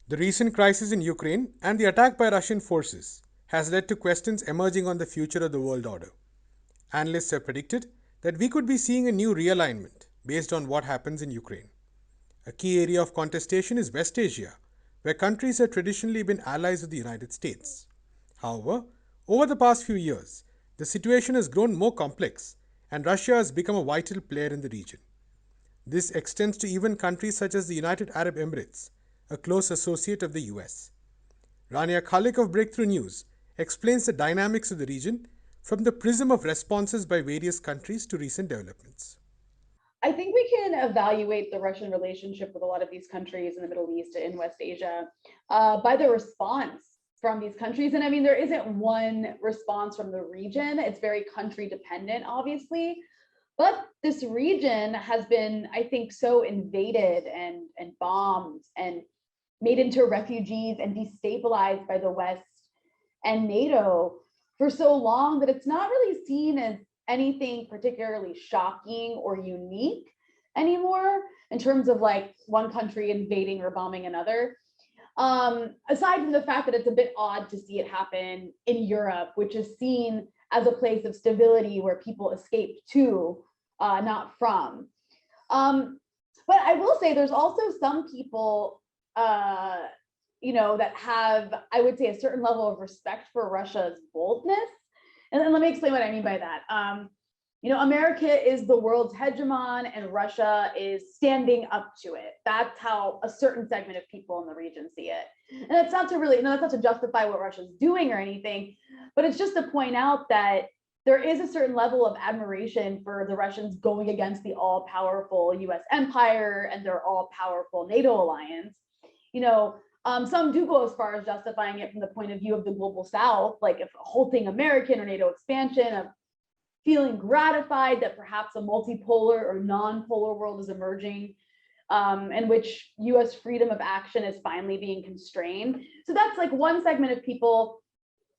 The recent crisis in Ukraine and the attack by Russian forces has led to questions emerging on the future of the world order. Analysts have predicted that we could be seeing a new realignment based on what happens in Ukraine. A key area of contestation is West Asia, where countries have traditionally been allies of the United States. However, over the past few years, the situation has grown more complex and Russia has become a vital player in the region. This extends to even countries such as the United Arab Emirates, a close associate of the US. Rania Khalek of Breakthrough News explains the dynamics of the region from the prism of responses by various countries to recent developments. I think we can evaluate the Russian relationship with a lot of these countries in the Middle East and West Asia by the response from these countries. And I mean, there isn't one response from the region, it's very country dependent, obviously. But this region has been, I think, so invaded and bombed and made into refugees and destabilized by the West and NATO for so long that it's not really seen as anything particularly shocking or unique anymore in terms of like one country invading or bombing another. Aside from the fact that it's a bit odd to see it happen in Europe, which is seen as a place of stability where people escape to, not from. But I will say there's also some people, uh, that have, I would say, a certain level of respect for Russia's boldness. And then let me explain what I mean by that. America is the world's hegemon and Russia is standing up to it. That's how a certain segment of people in the region see it. And that's not to really, no, that's not to justify what Russia's doing or anything, but it's just to point out that there is a certain level of admiration for the Russians going against the all powerful US empire and their all powerful NATO alliance. Some do go as far as justifying it from the point of view of the global South, like if halting American or NATO expansion, of feeling gratified that perhaps a multipolar or non-polar world is emerging, in which US freedom of action is finally being constrained. So that's like one segment of people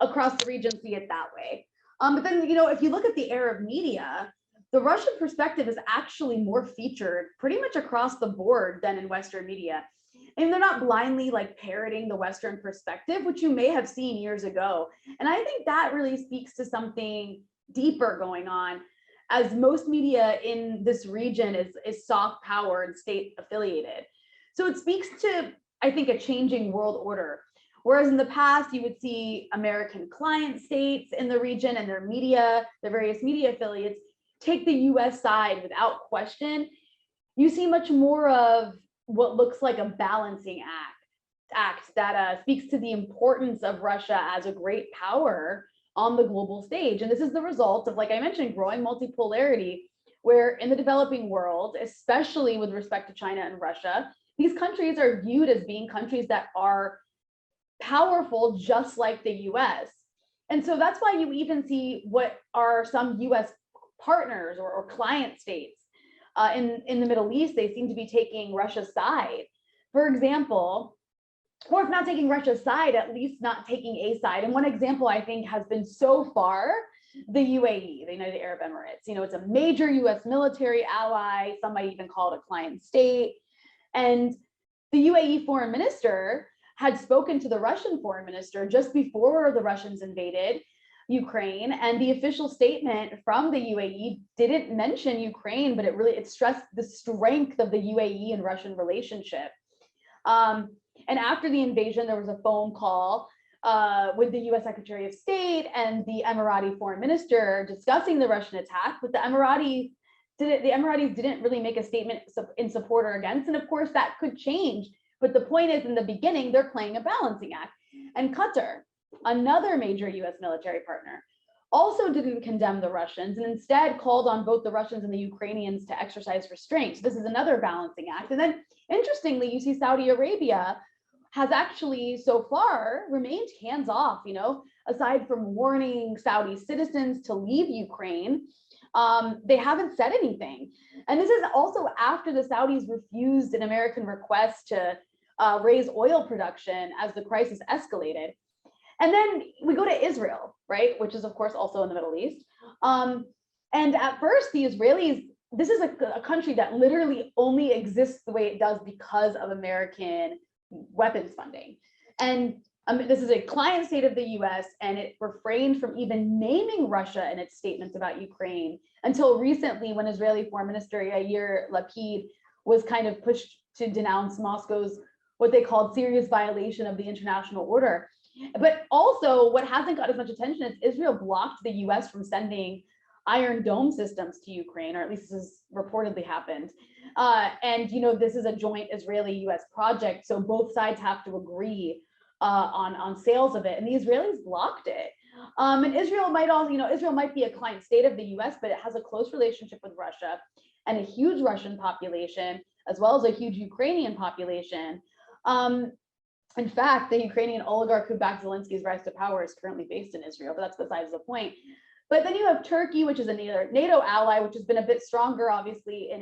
across the region see it that way. But then, if you look at the Arab media, the Russian perspective is actually more featured pretty much across the board than in Western media. And they're not blindly like parroting the Western perspective, which you may have seen years ago. And I think that really speaks to something deeper going on, as most media in this region is soft power and state affiliated. So it speaks to, I think, a changing world order. Whereas in the past, you would see American client states in the region and their media, their various media affiliates, take the US side without question. You see much more of what looks like a balancing act that speaks to the importance of Russia as a great power on the global stage. And this is the result of, like I mentioned, growing multipolarity, where in the developing world, especially with respect to China and Russia, these countries are viewed as being countries that are powerful, just like the US. And so that's why you even see what are some US partners or client states in the Middle East. They seem to be taking Russia's side. For example, or if not taking Russia's side, at least not taking a side. And one example I think has been so far the UAE, the United Arab Emirates. It's a major US military ally. Some might even call it a client state. And the UAE foreign minister had spoken to the Russian foreign minister just before the Russians invaded Ukraine, and the official statement from the UAE didn't mention Ukraine, but it stressed the strength of the UAE and Russian relationship. And after the invasion, there was a phone call with the US Secretary of State and the Emirati foreign minister discussing the Russian attack, but the Emiratis didn't really make a statement in support or against. And of course, that could change. But the point is, in the beginning, they're playing a balancing act. And Qatar, another major US military partner, also didn't condemn the Russians and instead called on both the Russians and the Ukrainians to exercise restraint. So this is another balancing act. And then, interestingly, you see Saudi Arabia has actually so far remained hands off, aside from warning Saudi citizens to leave Ukraine. They haven't said anything. And this is also after the Saudis refused an American request to raise oil production as the crisis escalated. And then we go to Israel, right, which is, of course, also in the Middle East. And at first, the Israelis, this is a country that literally only exists the way it does because of American weapons funding. And this is a client state of the US, and it refrained from even naming Russia in its statements about Ukraine until recently, when Israeli Foreign Minister Yair Lapid was kind of pushed to denounce Moscow's what they called serious violation of the international order. But also, what hasn't got as much attention is Israel blocked the US from sending Iron Dome systems to Ukraine, or at least this has reportedly happened. And this is a joint Israeli-US project, so both sides have to agree on sales of it, and the Israelis blocked it. And Israel might also, Israel might be a client state of the US, but it has a close relationship with Russia and a huge Russian population, as well as a huge Ukrainian population. In fact, the Ukrainian oligarch who backed Zelensky's rise to power is currently based in Israel, but that's besides the point. But then you have Turkey, which is a NATO ally, which has been a bit stronger, obviously, in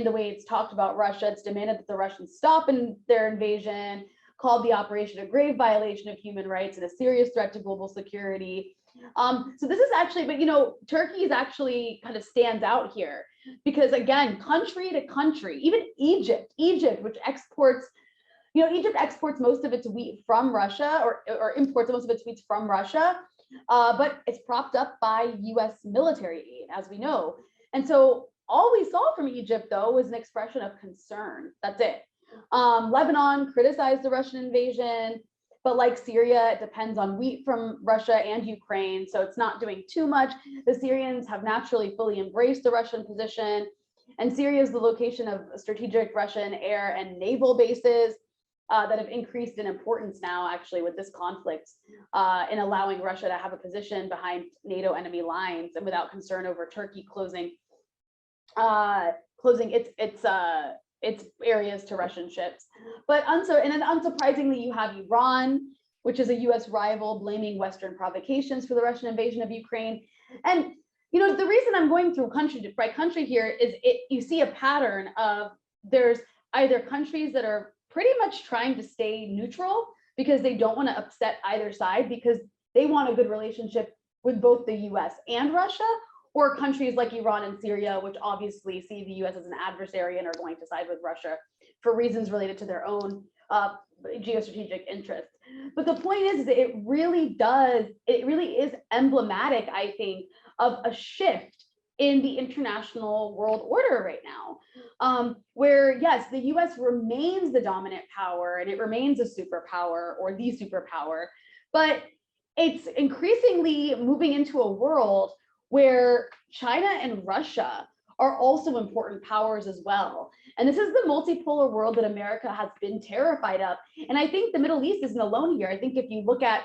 the way it's talked about Russia. It's demanded that the Russians stop in their invasion, called the operation a grave violation of human rights and a serious threat to global security. So this is actually, but Turkey is actually kind of stands out here because, again, country to country, even Egypt, which exports, Egypt exports most of its wheat from Russia, or imports most of its wheat from Russia, but it's propped up by US military aid, as we know. And so all we saw from Egypt, though, was an expression of concern. That's it. Lebanon criticized the Russian invasion, but like Syria, it depends on wheat from Russia and Ukraine, so it's not doing too much. The Syrians have naturally fully embraced the Russian position, and Syria is the location of strategic Russian air and naval bases that have increased in importance now, actually, with this conflict, in allowing Russia to have a position behind NATO enemy lines and without concern over Turkey closing its areas to Russian ships. But unsurprisingly, you have Iran, which is a US rival, blaming Western provocations for the Russian invasion of Ukraine. And the reason I'm going through country by country here is you see a pattern of there's either countries that are pretty much trying to stay neutral because they don't want to upset either side because they want a good relationship with both the US and Russia, or countries like Iran and Syria, which obviously see the US as an adversary and are going to side with Russia for reasons related to their own geostrategic interests. But the point is that it really is emblematic, I think, of a shift in the international world order right now, where yes, the US remains the dominant power and it remains a superpower or the superpower, but it's increasingly moving into a world where China and Russia are also important powers as well. And this is the multipolar world that America has been terrified of. And I think the Middle East isn't alone here. I think if you look at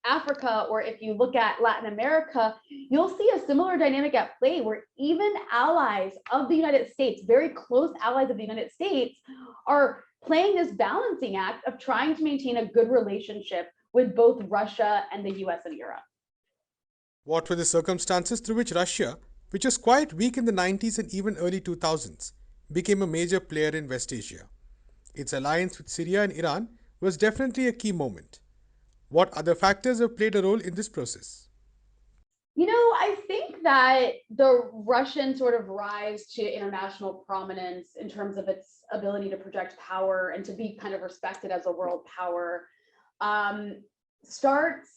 Africa, or if you look at Latin America, you'll see a similar dynamic at play where even allies of the United States, very close allies of the United States, are playing this balancing act of trying to maintain a good relationship with both Russia and the US and Europe. What were the circumstances through which Russia, which was quite weak in the 90s and even early 2000s, became a major player in West Asia? Its alliance with Syria and Iran was definitely a key moment. What other factors have played a role in this process? I think that the Russian sort of rise to international prominence in terms of its ability to project power and to be kind of respected as a world power starts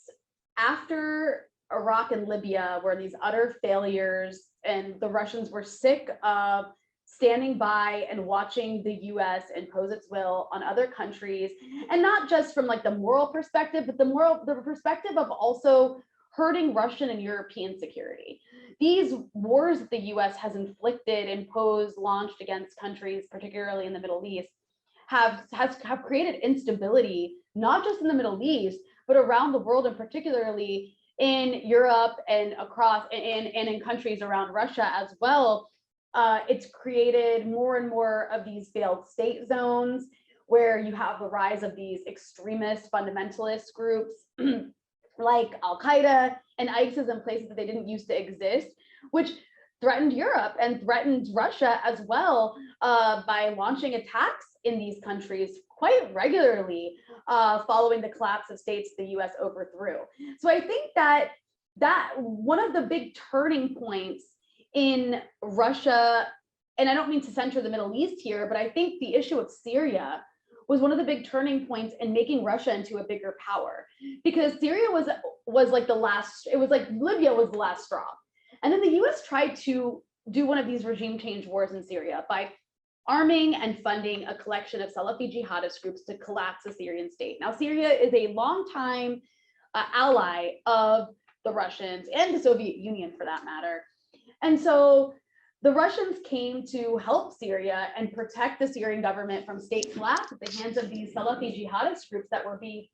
after Iraq and Libya, where these utter failures, and the Russians were sick of standing by and watching the US impose its will on other countries, and not just from like the moral perspective, but the perspective of also hurting Russian and European security. These wars that the US has inflicted, imposed, launched against countries, particularly in the Middle East, have created instability, not just in the Middle East, but around the world, and particularly in Europe and across and in countries around Russia as well. It's created more and more of these failed state zones where you have the rise of these extremist fundamentalist groups like Al-Qaeda and ISIS in places that they didn't used to exist, which threatened Europe and threatened Russia as well by launching attacks in these countries quite regularly following the collapse of states the US overthrew. So I think that one of the big turning points in Russia and I don't mean to center the Middle East here, but I think the issue of Syria was one of the big turning points in making Russia into a bigger power, because Syria was like the last, it was like Libya was the last straw. And then the US tried to do one of these regime change wars in Syria by arming and funding a collection of Salafi jihadist groups to collapse the Syrian state. Now, Syria is a longtime ally of the Russians and the Soviet Union for that matter. And so the Russians came to help Syria and protect the Syrian government from state collapse at the hands of these Salafi jihadist groups that were being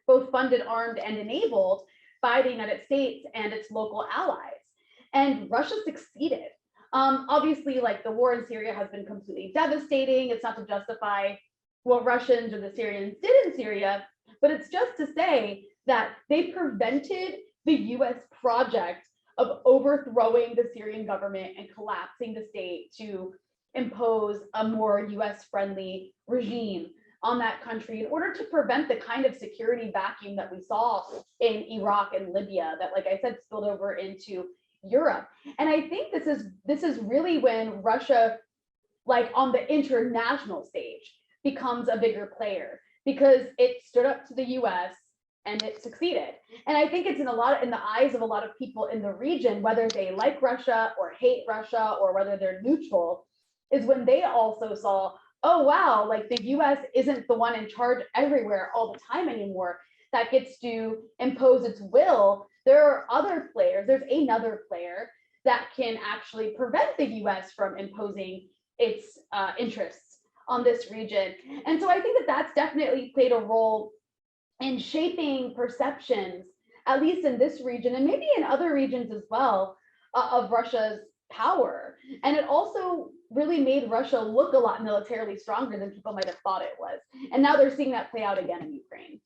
both funded, armed, and enabled by the United States and its local allies. And Russia succeeded. Obviously, like the war in Syria has been completely devastating. It's not to justify what Russians or the Syrians did in Syria, but it's just to say that they prevented the US project of overthrowing the Syrian government and collapsing the state to impose a more US friendly regime on that country in order to prevent the kind of security vacuum that we saw in Iraq and Libya that, like I said, spilled over into Europe. And I think this is really when Russia, like on the international stage, becomes a bigger player, because it stood up to the US and it succeeded. And I think it's in the eyes of a lot of people in the region, whether they like Russia or hate Russia or whether they're neutral, is when they also saw, oh wow, like the US isn't the one in charge everywhere all the time anymore that gets to impose its will. There are other players, there's another player that can actually prevent the US from imposing its interests on this region. And so I think that that's definitely played a role in shaping perceptions, at least in this region and maybe in other regions as well, of Russia's power. And it also really made Russia look a lot militarily stronger than people might have thought it was. And now they're seeing that play out again in Ukraine.